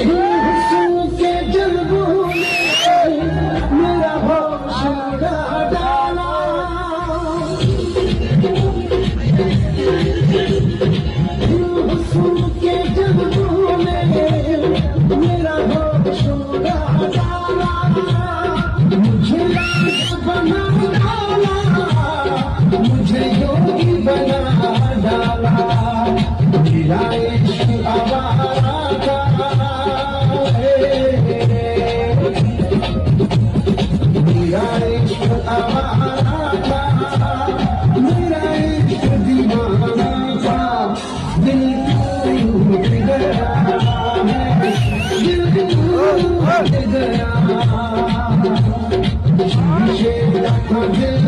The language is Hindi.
हुस्न के जलवों ने मेरा होश उड़ा डाला। हुस्न के जलवों ने मेरा होश उड़ा डाला। मुझे लाश बना डाला, मुझे योगी बना डाला। मेरा इश्क आवारा था, मेरा इश्क आवारा था, मेरा इश्क दीवाना था। दिल टूट गया है, दिल टूट गया। शीशे का दिल